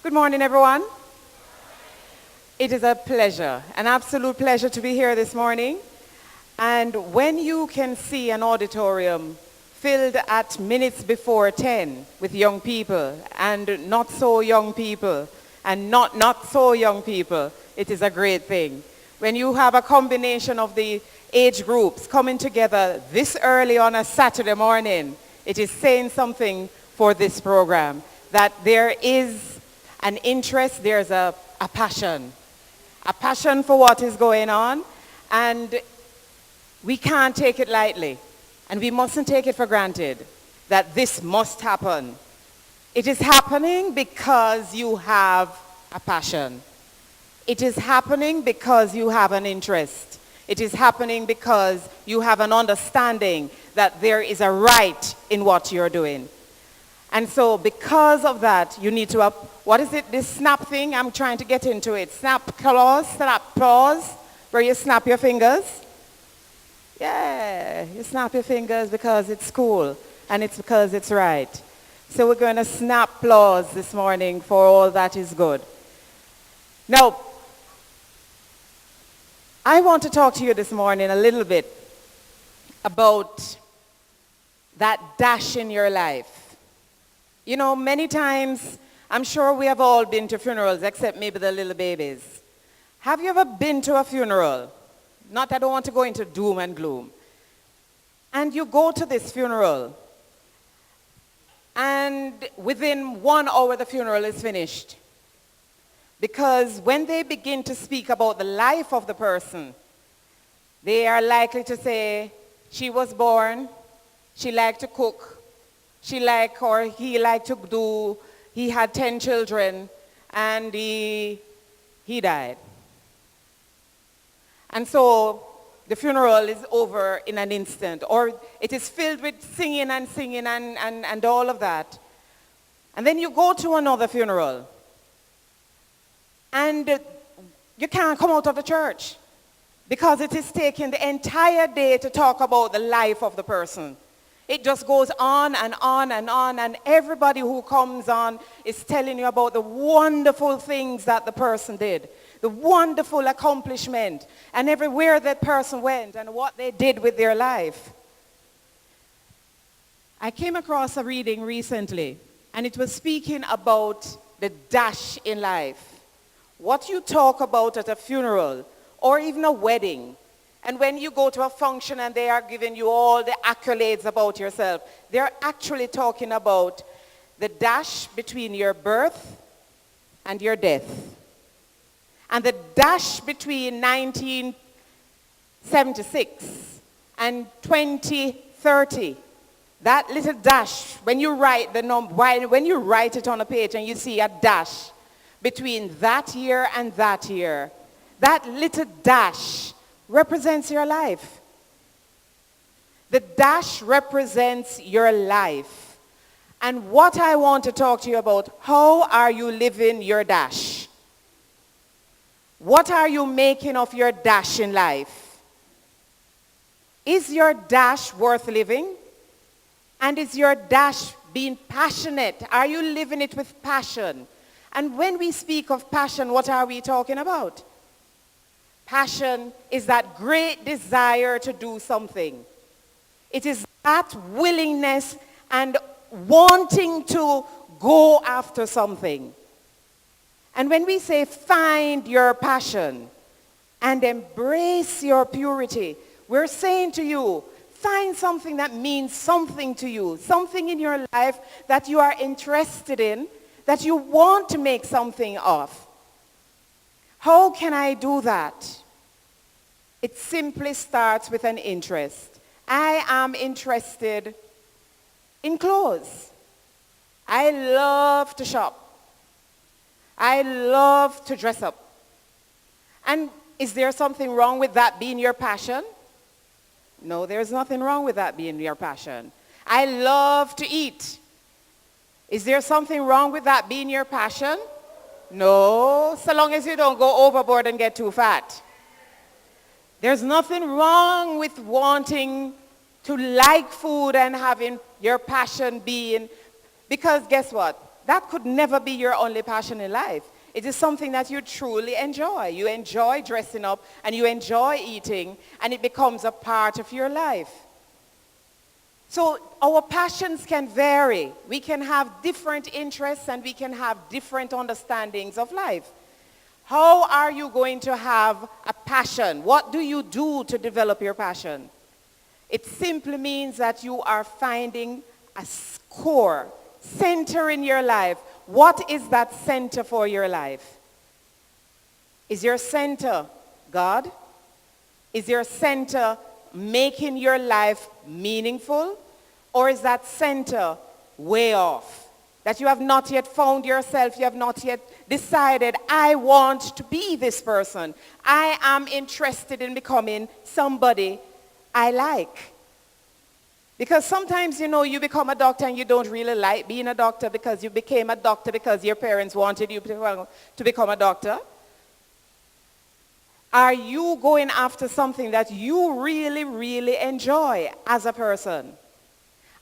Good morning, everyone. It is a pleasure, an absolute pleasure to be here this morning. And when you can see an auditorium filled at minutes before 10 with young people and not so young people and not so young people, it is a great thing. When you have a combination of the age groups coming together this early on a Saturday morning, it is saying something for this program, that there is an interest, there's a passion for what is going on, and we can't take it lightly, and we mustn't take it for granted that this must happen. It is happening because you have a passion. It is happening because you have an interest. It is happening because you have an understanding that there is a right in what you're doing. And so because of that, you need to, what is it, this snap thing? I'm trying to get into it. Snap clause, where you snap your fingers. Yeah, you snap your fingers because it's cool and it's because it's right. So we're going to snap applause this morning for all that is good. Now, I want to talk to you this morning a little bit about that dash in your life. You know, many times, I'm sure we have all been to funerals, except maybe the little babies. Have you ever been to a funeral? Not, I don't want to go into doom and gloom. And you go to this funeral, and within 1 hour the funeral is finished. Because when they begin to speak about the life of the person, they are likely to say, she was born, she liked to cook, he liked to do, he had 10 children, and he died. And so the funeral is over in an instant, or it is filled with singing and all of that. And then you go to another funeral, and you can't come out of the church because it is taking the entire day to talk about the life of the person. It just goes on and on and on, and everybody who comes on is telling you about the wonderful things that the person did, the wonderful accomplishment, and everywhere that person went and what they did with their life. I came across a reading recently, and it was speaking about the dash in life. What you talk about at a funeral or even a wedding. And when you go to a function and they are giving you all the accolades about yourself, they're actually talking about the dash between your birth and your death. And the dash between 1976 and 2030. That little dash, when you write the number, when you write it on a page and you see a dash between that year and that year, that little dash represents your life. The dash represents your life. And what I want to talk to you about, how are you living your dash? What are you making of your dash in life? Is your dash worth living? And is your dash being passionate? Are you living it with passion? And when we speak of passion, what are we talking about? Passion is that great desire to do something. It is that willingness and wanting to go after something. And when we say find your passion and embrace your purity, we're saying to you, find something that means something to you, something in your life that you are interested in, that you want to make something of. How can I do that? It simply starts with an interest. I am interested in clothes. I love to shop. I love to dress up. And is there something wrong with that being your passion? No, there's nothing wrong with that being your passion. I love to eat. Is there something wrong with that being your passion? No, so long as you don't go overboard and get too fat. There's nothing wrong with wanting to like food and having your passion being, because guess what? that could never be your only passion in life. It is something that you truly enjoy. You enjoy dressing up and you enjoy eating, and it becomes a part of your life. So our passions can vary. We can have different interests and we can have different understandings of life. How are you going to have a passion? What do you do to develop your passion? It simply means that you are finding a core, center in your life. What is that center for your life? Is your center God? Is your center making your life meaningful? Or is that center way off? That you have not yet found yourself, you have not yet decided, I want to be this person. I am interested in becoming somebody I like. Because sometimes, you become a doctor and you don't really like being a doctor because you became a doctor because your parents wanted you to become a doctor. Are you going after something that you really, really enjoy as a person?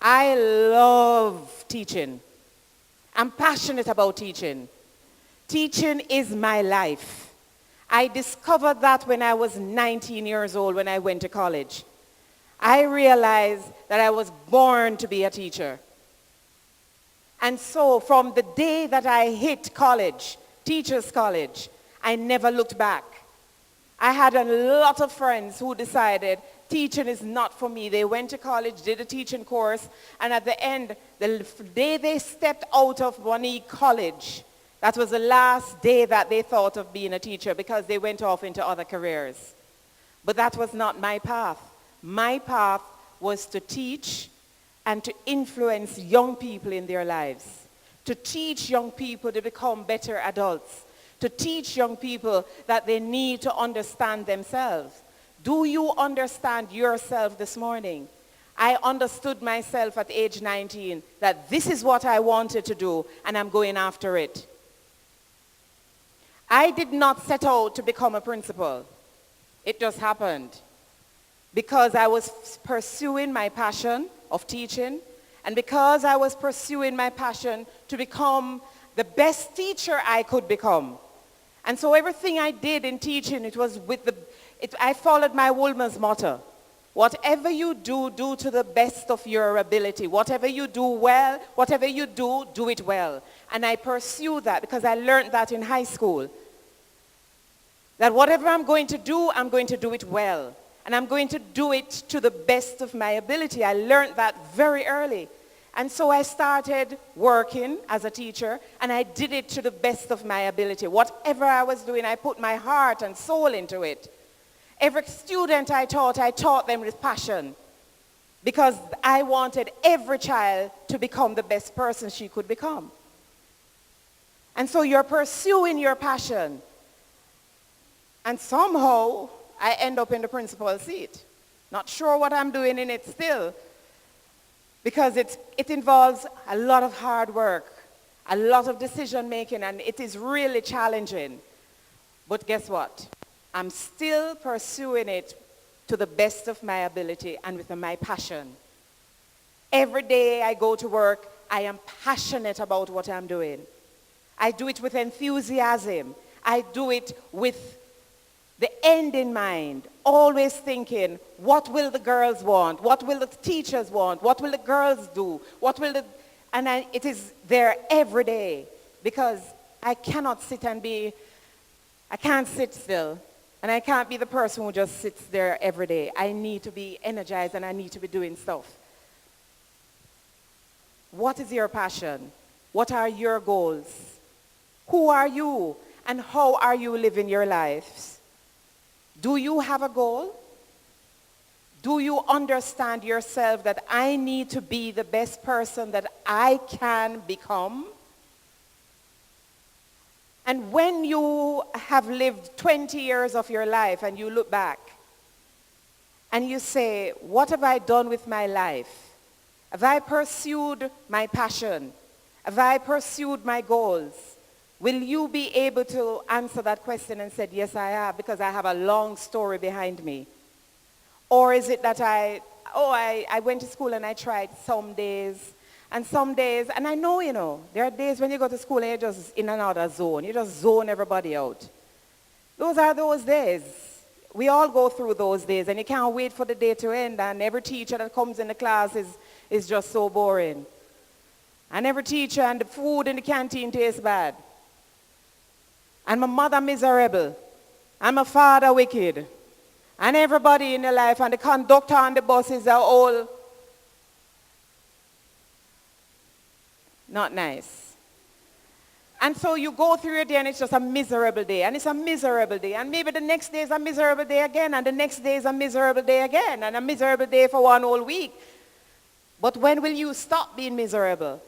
I love teaching. I'm passionate about teaching. Teaching is my life. I discovered that when I was 19 years old when I went to college. I realized that I was born to be a teacher. And so from the day that I hit college, teachers college, I never looked back. I had a lot of friends who decided teaching is not for me. They went to college, did a teaching course, and at the end, the day they stepped out of Bonnie College, that was the last day that they thought of being a teacher because they went off into other careers. But that was not my path. My path was to teach and to influence young people in their lives, to teach young people to become better adults, to teach young people that they need to understand themselves. Do you understand yourself this morning? I understood myself at age 19 that this is what I wanted to do and I'm going after it. I did not set out to become a principal. It just happened. Because I was pursuing my passion of teaching, and because I was pursuing my passion to become the best teacher I could become. And so everything I did in teaching, it was I followed my Woolman's motto. Whatever you do, do to the best of your ability. Whatever you do well, whatever you do, do it well. And I pursue that because I learned that in high school. That whatever I'm going to do it well. And I'm going to do it to the best of my ability. I learned that very early. And so I started working as a teacher, and I did it to the best of my ability. Whatever I was doing, I put my heart and soul into it. Every student I taught them with passion because I wanted every child to become the best person she could become. And so you're pursuing your passion. And somehow, I end up in the principal seat. Not sure what I'm doing in it still. Because it involves a lot of hard work, a lot of decision making, and it is really challenging. But guess what? I'm still pursuing it to the best of my ability and with my passion. Every day I go to work, I am passionate about what I'm doing. I do it with enthusiasm. I do it with the end in mind, always thinking, what will the girls want? What will the teachers want? What will the girls do? It is there every day because I can't sit still. And I can't be the person who just sits there every day. I need to be energized and I need to be doing stuff. What is your passion? What are your goals? Who are you? And how are you living your lives? Do you have a goal? Do you understand yourself that I need to be the best person that I can become? And when you have lived 20 years of your life and you look back and you say, what have I done with my life? Have I pursued my passion? Have I pursued my goals? Will you be able to answer that question and say, yes, I have, because I have a long story behind me? Or is it that I went to school and I tried some days, And some days, and I know, there are days when you go to school and you're just in another zone. You just zone everybody out. Those are those days. We all go through those days, and you can't wait for the day to end, and every teacher that comes in the class is just so boring. And every teacher and the food in the canteen tastes bad. And my mother miserable. And my father wicked. And everybody in the life, and the conductor on the buses are all not nice. And so you go through your day and it's just a miserable day. And it's a miserable day. And maybe the next day is a miserable day again. And the next day is a miserable day again. And a miserable day for one whole week. But when will you stop being miserable?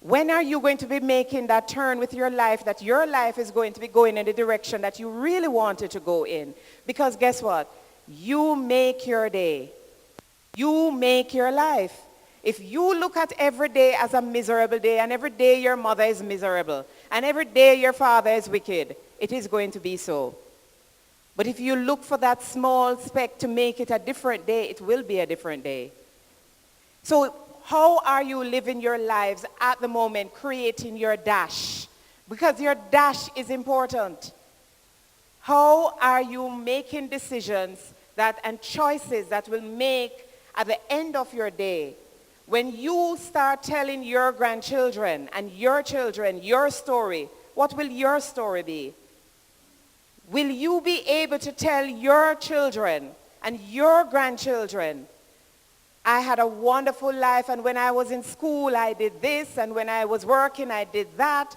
When are you going to be making that turn with your life, that your life is going to be going in the direction that you really wanted to go in? Because guess what? You make your day. You make your life. If you look at every day as a miserable day, and every day your mother is miserable, and every day your father is wicked, it is going to be so. But if you look for that small speck to make it a different day, it will be a different day. So how are you living your lives at the moment, creating your dash? Because your dash is important. How are you making decisions and choices that will make at the end of your day, when you start telling your grandchildren and your children your story, what will your story be? Will you be able to tell your children and your grandchildren, I had a wonderful life, and when I was in school I did this, and when I was working I did that?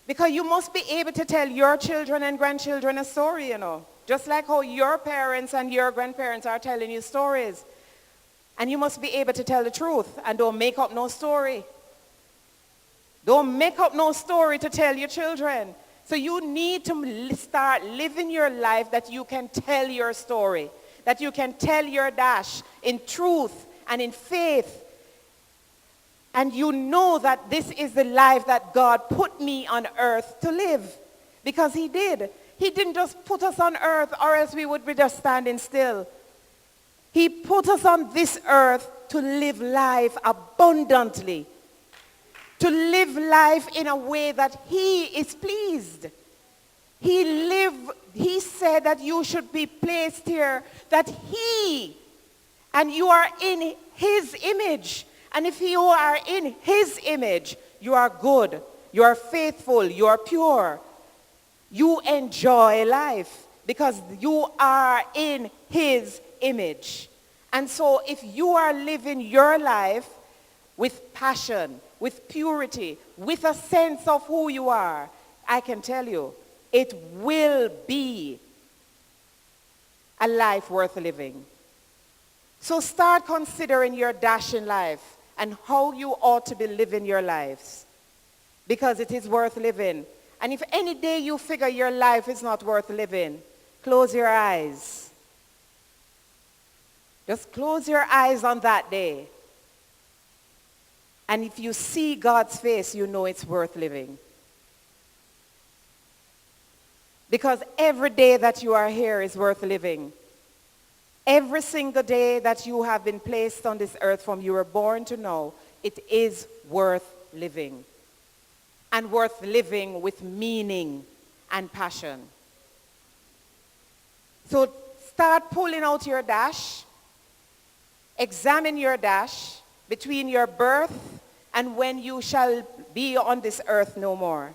Because you must be able to tell your children and grandchildren a story, just like how your parents and your grandparents are telling you stories. And you must be able to tell the truth and don't make up no story. Don't make up no story to tell your children. So you need to start living your life that you can tell your story, that you can tell your dash in truth and in faith. And you know that this is the life that God put me on earth to live. Because he did. He didn't just put us on earth or else we would be just standing still. He put us on this earth to live life abundantly. To live life in a way that he is pleased. He said that you should be placed here, that and you are in his image. And if you are in his image, you are good, you are faithful, you are pure. You enjoy life because you are in his image. And so if you are living your life with passion, with purity, with a sense of who you are, I can tell you, it will be a life worth living. So start considering your dash in life and how you ought to be living your lives, because it is worth living. And if any day you figure your life is not worth living, close your eyes. Just close your eyes on that day. And if you see God's face, you know it's worth living. Because every day that you are here is worth living. Every single day that you have been placed on this earth from you were born to now, it is worth living. And worth living with meaning and passion. So start pulling out your dash. Examine your dash between your birth and when you shall be on this earth no more.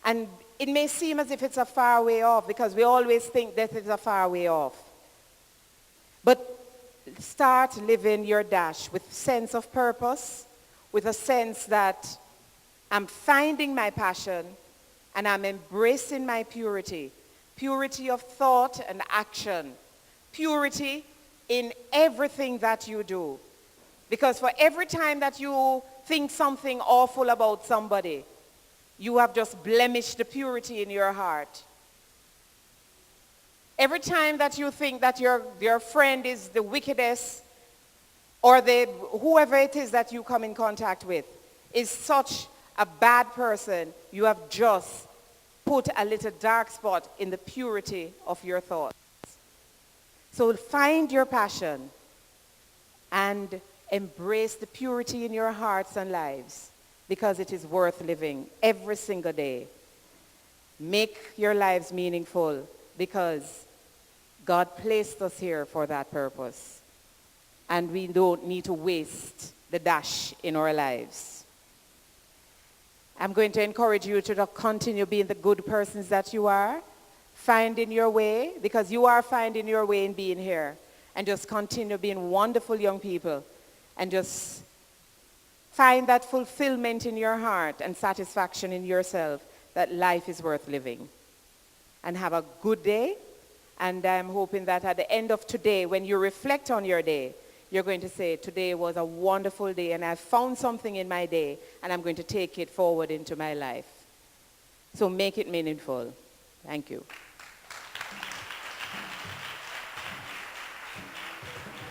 And it may seem as if it's a far way off, because we always think that it's a far way off. But start living your dash with sense of purpose, with a sense that I'm finding my passion and I'm embracing my purity. Purity of thought and action. Purity in everything that you do. Because for every time that you think something awful about somebody, you have just blemished the purity in your heart. Every time that you think that your friend is the wickedest, or whoever it is that you come in contact with is such a bad person, you have just put a little dark spot in the purity of your thoughts. So find your passion and Embrace the purity in your hearts and lives because it is worth living every single day. Make your lives meaningful because God placed us here for that purpose. And we don't need to waste the dash in our lives. I'm going to encourage you to continue being the good persons that you are, finding your way, because you are finding your way in being here, and just continue being wonderful young people, and just find that fulfillment in your heart and satisfaction in yourself that life is worth living. And have a good day, and I'm hoping that at the end of today, when you reflect on your day, you're going to say, today was a wonderful day and I found something in my day and I'm going to take it forward into my life. So make it meaningful. Thank you.